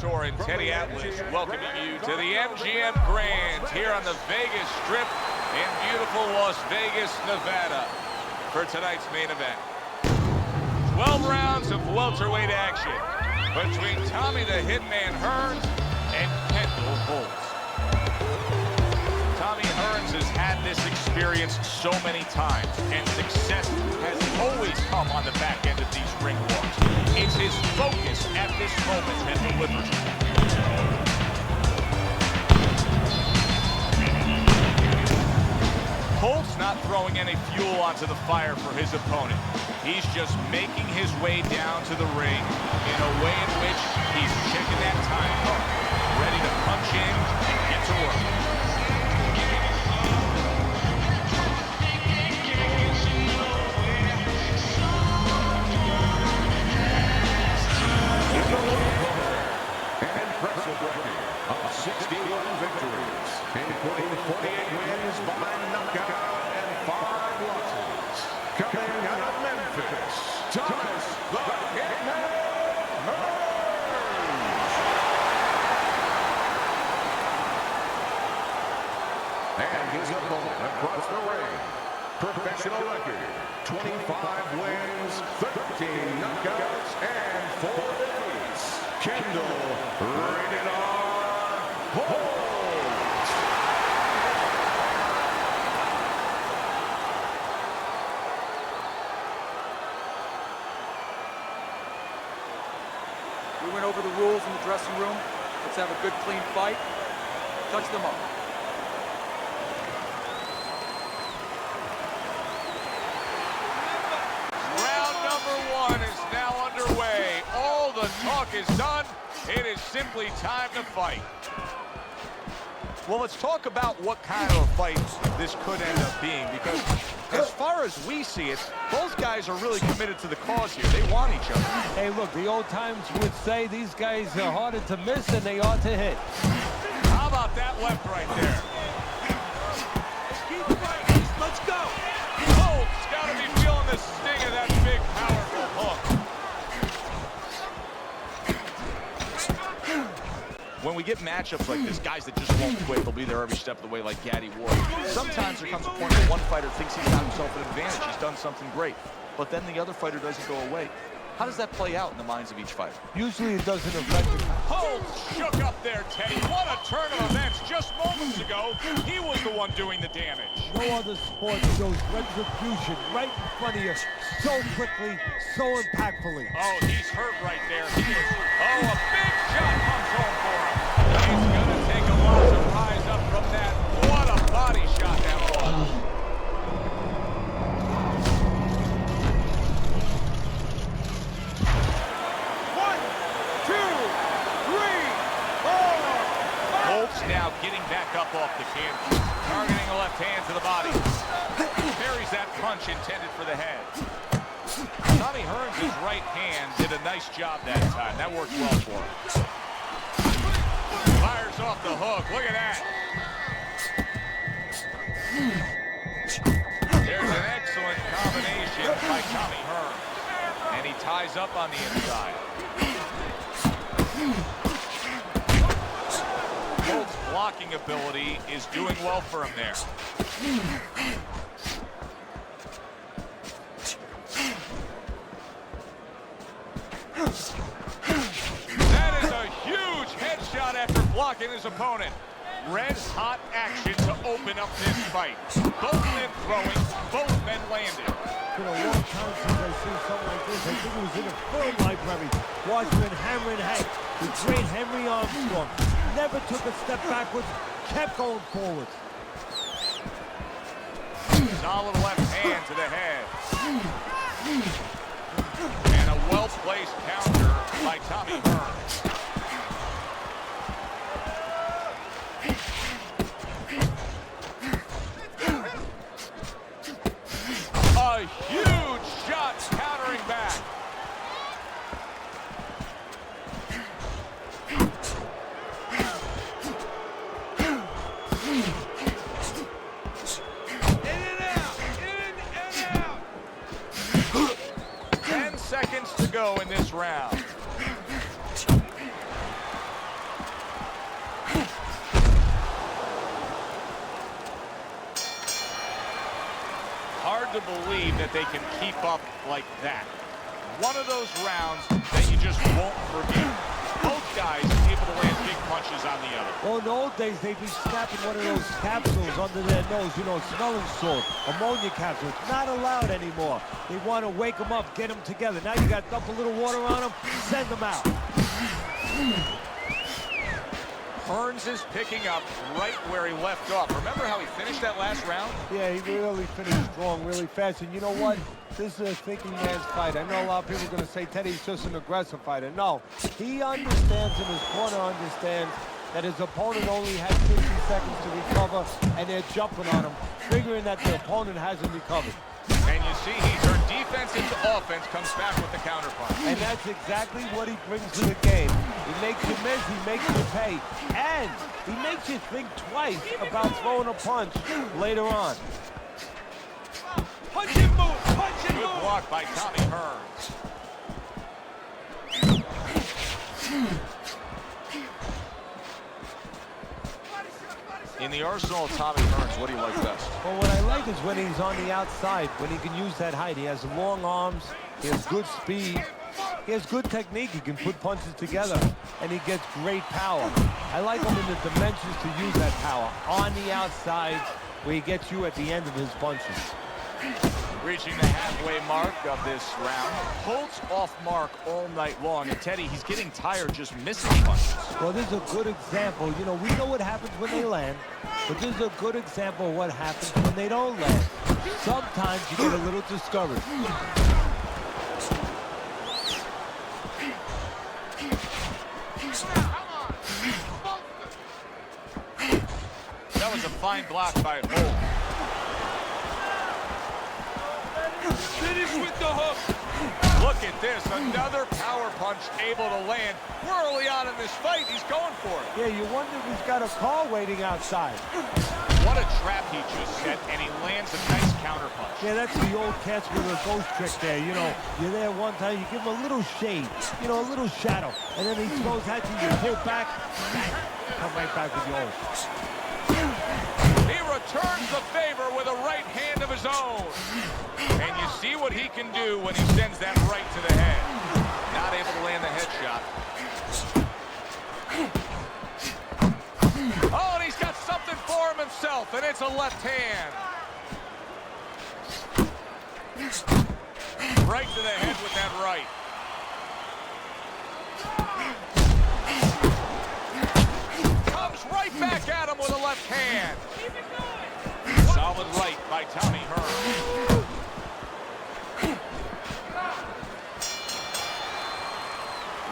Store and Teddy Atlas welcoming you to the MGM Grand here on the Vegas Strip in beautiful Las Vegas, Nevada for tonight's main event. 12 rounds of welterweight action between Tommy the Hitman Hearns and Kendall Holt. Tommy Hearns has had this experience so many times, and success has always come on the back end of these ring walks. It's his focus at this moment that delivers. Holt's not throwing any fuel onto the fire for his opponent. He's just making his way down to the ring in a way in which he's checking that time card, ready to punch in and get to work. Impressive record of 61 victories, including 48 wins by knockout and 5 losses. Coming out of Memphis, Thomas the Hitman Hearns. And his opponent across the ring, professional record, 25 wins, 13 knockouts, and 4 defeats. Kendall, rated R, Holt. We went over the rules in the dressing room. Let's have a good, clean fight. Touch them up. Round number 1 is now underway. All the talk is done. It is simply time to fight. Well, let's talk about what kind of a fight this could end up being, because as far as we see it, both guys are really committed to the cause here. They want each other. Hey, look, the old times would say these guys are harder to miss than they are to hit. How about that left right there? Keep fighting. Let's go. Holt's got to be feeling the sting of that big, powerful hook. When we get matchups like this, guys that just won't quit, they'll be there every step of the way like Gaddy Ward. Sometimes there comes a point where one fighter thinks he's got himself an advantage, he's done something great, but then the other fighter doesn't go away. How does that play out in the minds of each fighter? Usually it doesn't affect it. Holt shook up there, Teddy. What a turn of events. Just moments ago, he was the one doing the damage. No other sport shows retribution right in front of you so quickly, so impactfully. Oh, he's hurt right there. He is. Oh, a big shot comes home for him. He's going to take a lot to rise up from that. What a body shot that was. Holt's now getting back up off the canvas, targeting a left hand to the body. Parries that punch intended for the head. Tommy Hearns' right hand did a nice job that time. That worked well for him. Fires off the hook. Look at that. There's an excellent combination by Tommy Hearns. And he ties up on the inside. Holt's blocking ability is doing well for him there. That is a huge headshot after blocking his opponent. Red-hot action to open up this fight. Both men throwing, both men landing. It's been a long time since I've seen something like this. I think it was in a film library. Watching Hammer and Hank, the great Henry Armstrong. Never took a step backwards, kept going forward. Solid left hand to the head. And a well-placed counter by Tommy Hearns. A huge shot countering back. In and out. 10 seconds to go in this round. Hard to believe that they can keep up like that. One of those rounds that you just won't forget. Both guys able to land big punches on the other. Well, in the old days, they'd be snapping one of those capsules under their nose, you know, smelling salt, ammonia capsules. Not allowed anymore. They want to wake them up, get them together. Now you got to dump a little water on them, send them out. Hearns is picking up right where he left off. Remember how he finished that last round? Yeah, he really finished strong, really fast. And you know what? This is a thinking man's fight. I know a lot of people are going to say Teddy's just an aggressive fighter. No, he understands, and his corner understands, that his opponent only has 50 seconds to recover, and they're jumping on him, figuring that the opponent hasn't recovered. And you see he turned defense into offense, comes back with the counterpunch. And that's exactly what he brings to the game. He makes you miss, he makes you pay, and he makes you think twice about throwing a punch later on. Punch and move! Punch and Good move! block by Tommy Hearns. In the arsenal of Tommy Hearns, what do you like best? Well, what I like is when he's on the outside, when he can use that height. He has long arms, he has good speed, he has good technique, he can put punches together, and he gets great power. I like him in the dimensions to use that power. On the outside, where he gets you at the end of his punches. Reaching the halfway mark of this round. Holt's off mark all night long, and Teddy, he's getting tired just missing punches. Well, this is a good example. You know, we know what happens when they land, but this is a good example of what happens when they don't land. Sometimes you get a little discouraged. That was a fine block by Holt. Finish with the hook! Look at this, another power punch able to land. We're early on in this fight, he's going for it. Yeah, you wonder if he's got a car waiting outside. What a trap he just set, and he lands a nice counter punch. Yeah, that's the old catch with a ghost trick there. You know, you're there one time, you give him a little shade, you know, a little shadow, and then he throws at you, you pull back, bang, come right back with your own. He returns the favor with a right hand of his own. And you see what he can do when he sends that right to the head. Not able to land the headshot. Oh, and he's got something for him himself, and it's a left hand. Right to the head with that right. Comes right back at him with a left hand. Solid right by Tommy Hearns.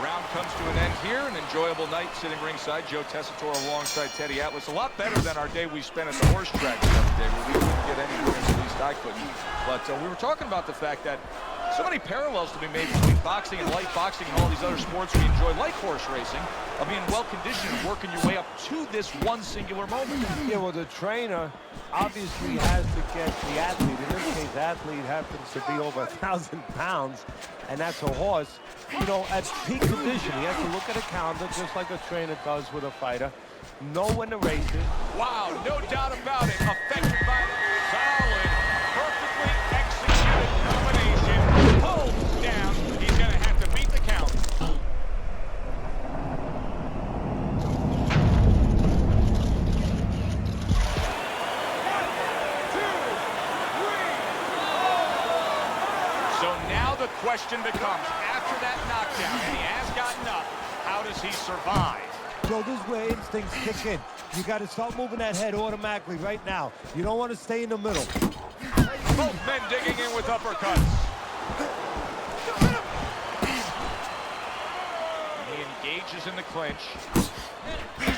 Round comes to an end here. An enjoyable night sitting ringside. Joe Tessitore alongside Teddy Atlas. A lot better than our day we spent at the horse track the other day, where we couldn't get any wins, at least I couldn't. But we were talking about the fact that so many parallels to be made between boxing and light boxing and all these other sports we enjoy, like horse racing, of being well-conditioned and working your way up to this one singular moment. Yeah, well, the trainer obviously has to get the athlete. In this case, athlete happens to be over 1,000 pounds, and that's a horse. You know, at peak condition, he has to look at a calendar just like a trainer does with a fighter, know when to race it. Wow, no doubt about it. Effective by solid, perfectly executed combination. Holds down. He's going to have to beat the count. So now the question becomes, after that knockdown, and he has gotten up, how does he survive? So this is where instincts kick in. You got to start moving that head automatically right now. You don't want to stay in the middle. Both men digging in with uppercuts. He engages in the clinch.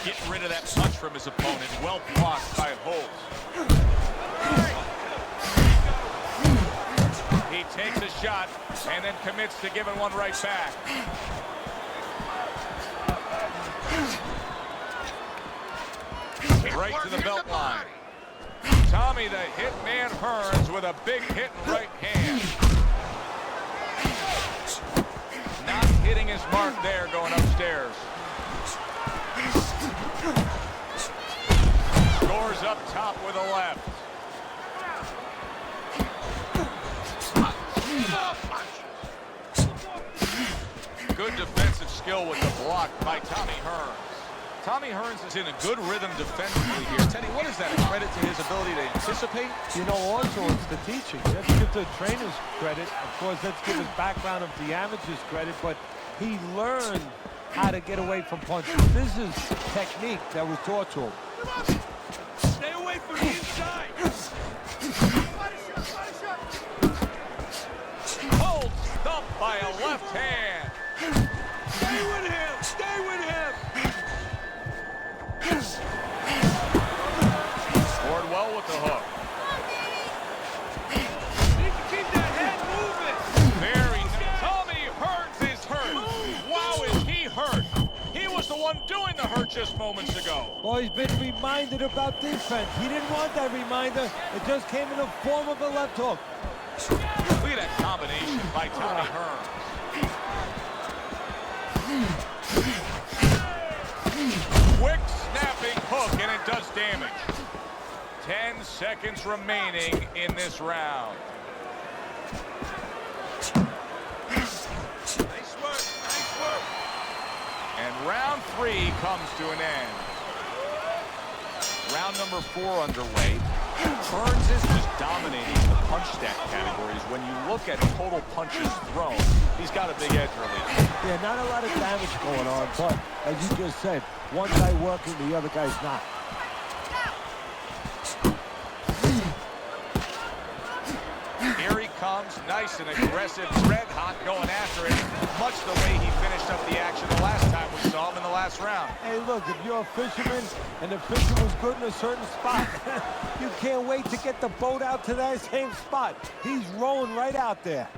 Getting rid of that punch from his opponent. Well blocked by Holt. He takes a shot and then commits to giving one right back. Right to the belt line. Tommy the Hitman Hearns with a big hit right hand. Not hitting his mark there going upstairs. Scores up top with a left. good defensive skill with the block by Tommy Hearns. Tommy Hearns is in a good rhythm defensively here. Teddy, what is that? A credit to his ability to anticipate? You know, also it's the teaching. Let's give the trainers credit. Of course, let's give his background of the amateurs credit, but he learned how to get away from punches. This is technique that was taught to him. Stay away from the inside. Holt stumped by a left hand. Stay with him. Stay with him. Scored well with the hook. You can keep that head moving. Very nice. Tommy Hearns is hurt. Wow, is he hurt. He was the one doing the hurt just moments ago. Well, he's been reminded about defense. He didn't want that reminder. It just came in the form of a left hook. Look at that combination by Tommy Hearns. Quick snapping hook, and it does damage. 10 seconds remaining in this round. Nice work. Nice work. And round 3 comes to an end. Round number 4 underway. Hearns is just dominating the punch stat categories. When you look at total punches thrown, he's got a big edge release. Yeah, not a lot of damage going on, but as you just said, one guy working, the other guy's not. Here he comes, nice and aggressive, red hot going after it, much the way he finished up the action the last time we saw him in the last round. Hey, look, if you're a fisherman and the fishing was good in a certain spot, you can't wait to get the boat out to that same spot. He's rolling right out there.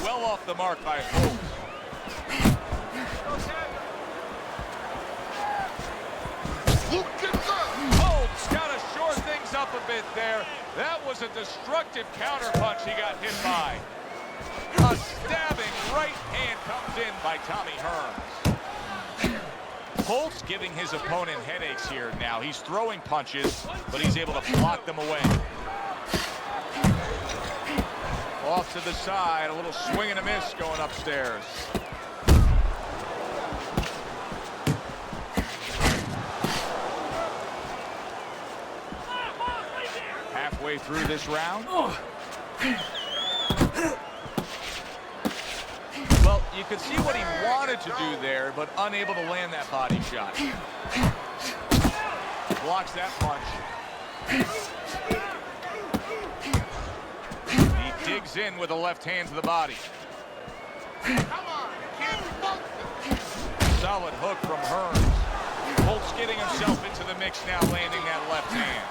Well off the mark by Holt. Holt's got to shore things up a bit there. That was a destructive counterpunch he got hit by. A stabbing right hand comes in by Tommy Hearns. Holt's giving his opponent headaches here now. He's throwing punches, but he's able to block them away. Off to the side, a little swing and a miss going upstairs. Halfway through this round. Well, you could see what he wanted to do there, but unable to land that body shot. Blocks that punch. He digs in with a left hand to the body. Solid hook from Hearns. Holt's getting himself into the mix now, landing that left hand.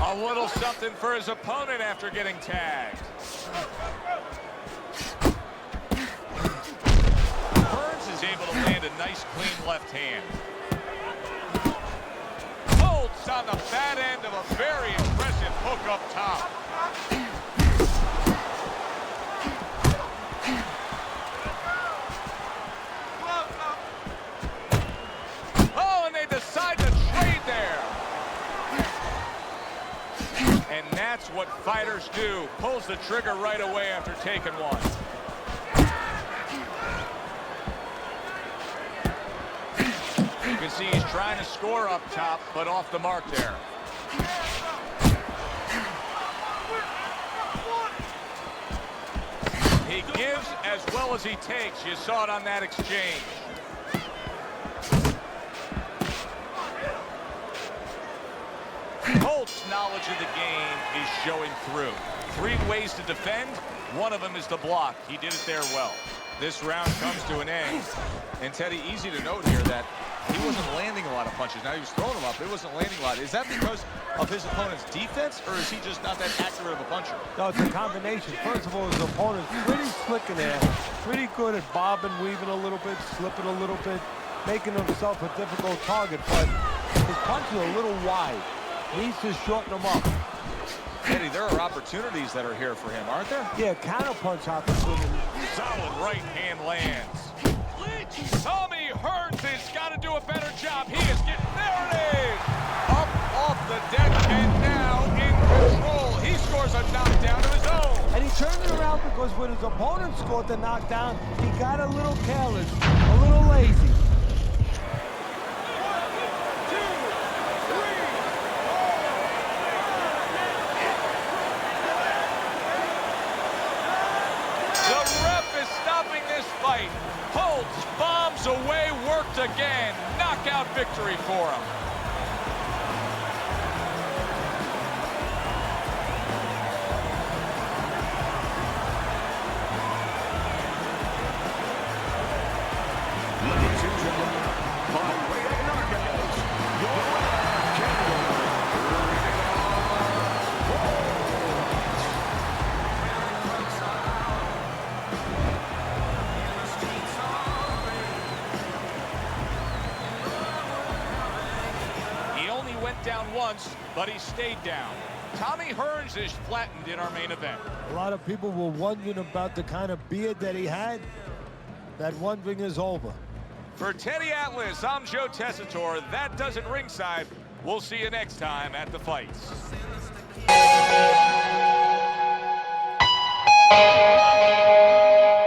A little something for his opponent after getting tagged. Hearns is able to land a nice, clean left hand. Holt's on the bad end of a very impressive hook up top. Oh, and they decide to trade there. And that's what fighters do. Pulls the trigger right away after taking one. You can see he's trying to score up top, but off the mark there. He gives as well as he takes. You saw it on that exchange. Holt's knowledge of the game is showing through. 3 ways to defend. One of them is to block. He did it there well. This round comes to an end. And Teddy, easy to note here that he wasn't landing a lot of punches. Now he was throwing them up, but he wasn't landing a lot. Is that because of his opponent's defense, or is he just not that accurate of a puncher? No, it's a combination. First of all, his opponent's pretty slick in there. Pretty good at bobbing, weaving a little bit, slipping a little bit, making himself a difficult target. But his punches are a little wide. Needs to shorten them up. Teddy, there are opportunities that are here for him, aren't there? Yeah, counterpunch opportunity. Solid right hand lands. Tommy Hearns has got to do a better job. He is getting, there it is! Up off the deck and now in control. He scores a knockdown of his own. And he turned it around because when his opponent scored the knockdown, he got a little careless, a little lazy. Fight. Holt bombs away, worked again. Knockout victory for him. Ladies and gentlemen, by way of knockouts, your winner, Kendall. Went down once, but he stayed down. Tommy Hearns is flattened in our main event. A lot of people were wondering about the kind of beard that he had. That wondering is over. For Teddy Atlas, I'm Joe Tessitore. That does it ringside. We'll see you next time at the fights.